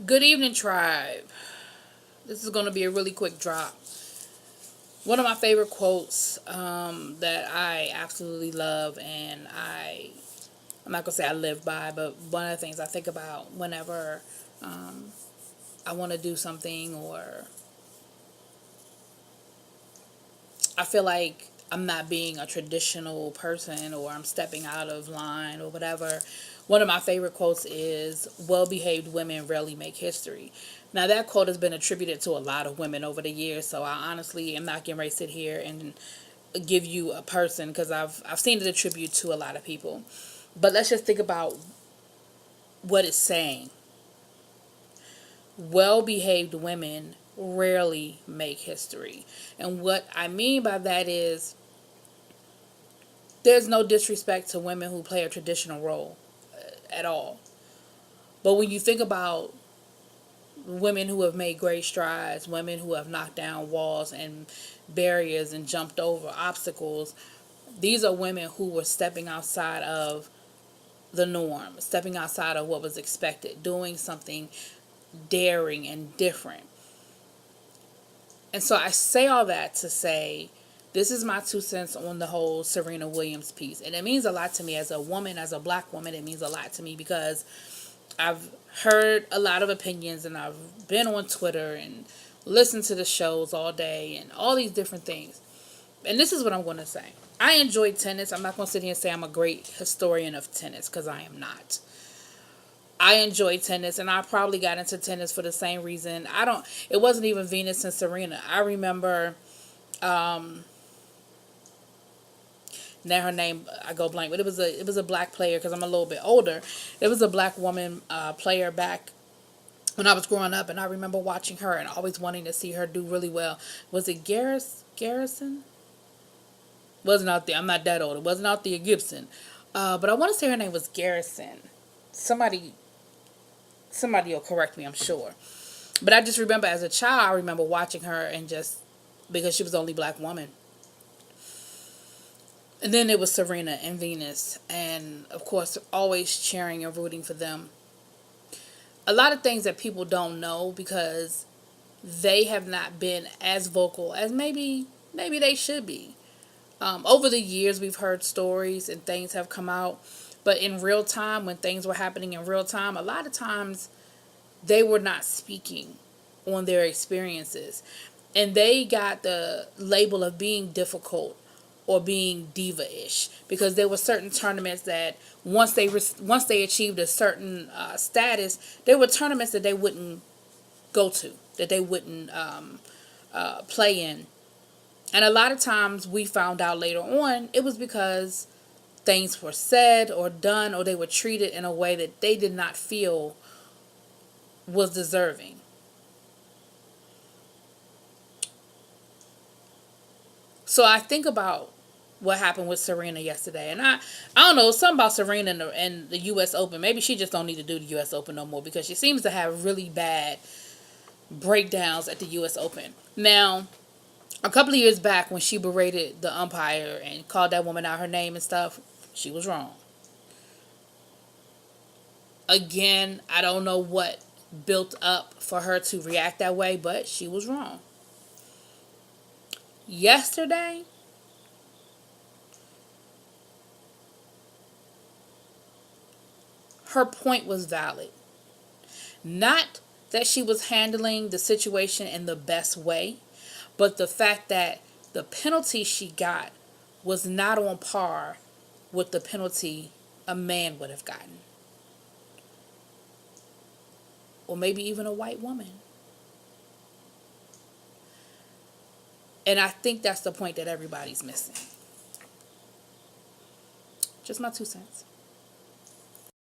Good evening, tribe. This is going to be a really quick drop. One of my favorite quotes that I absolutely love, and I'm not going to say I live by, but one of the things I think about whenever I want to do something, or I feel like I'm not being a traditional person, or I'm stepping out of line or whatever. One of my favorite quotes is, well behaved women rarely make history. Now, that quote has been attributed to a lot of women over the years, so I honestly am not getting ready to sit here and give you a person, because I've seen it attributed to a lot of people. But let's just think about what it's saying. Well behaved women rarely make history. And what I mean by that is, there's no disrespect to women who play a traditional role at all. But when you think about women who have made great strides, women who have knocked down walls and barriers and jumped over obstacles, these are women who were stepping outside of the norm, stepping outside of what was expected, doing something daring and different. And so I say all that to say, this is my 2 cents on the whole Serena Williams piece. And it means a lot to me as a woman, as a black woman. It means a lot to me because I've heard a lot of opinions, and I've been on Twitter and listened to the shows all day and all these different things. And this is what I'm going to say. I enjoy tennis. I'm not going to sit here and say I'm a great historian of tennis, because I am not. I enjoy tennis, and I probably got into tennis for the same reason. It wasn't even Venus and Serena. I remember, now her name, I go blank, but it was a black player, because I'm a little bit older. It was a black woman player back when I was growing up, and I remember watching her and always wanting to see her do really well. Was it Garrison? Wasn't out there. I'm not that old. It wasn't out there Gibson. But I want to say her name was Garrison. Somebody will correct me, I'm sure. But I just remember as a child, I remember watching her, and just because she was the only black woman. And then it was Serena and Venus, and of course, always cheering and rooting for them. A lot of things that people don't know, because they have not been as vocal as maybe they should be. Over the years, we've heard stories and things have come out, but in real time, when things were happening in real time, a lot of times they were not speaking on their experiences, and they got the label of being difficult or being diva-ish, because there were certain tournaments that once they achieved a certain status, there were tournaments that they wouldn't go to, that they wouldn't play in. And a lot of times we found out later on it was because things were said or done, or they were treated in a way that they did not feel was deserving. So I think about what happened with Serena yesterday, and I don't know, something about Serena and the U.S. Open. Maybe she just don't need to do the U.S. Open no more, because she seems to have really bad breakdowns at the U.S. Open. Now, a couple of years back, when she berated the umpire and called that woman out her name and stuff, she was wrong. Again, I don't know what built up for her to react that way, but she was wrong. Yesterday, her point was valid. Not that she was handling the situation in the best way, but the fact that the penalty she got was not on par with the penalty a man would have gotten. Or maybe even a white woman. And I think that's the point that everybody's missing. Just my 2 cents.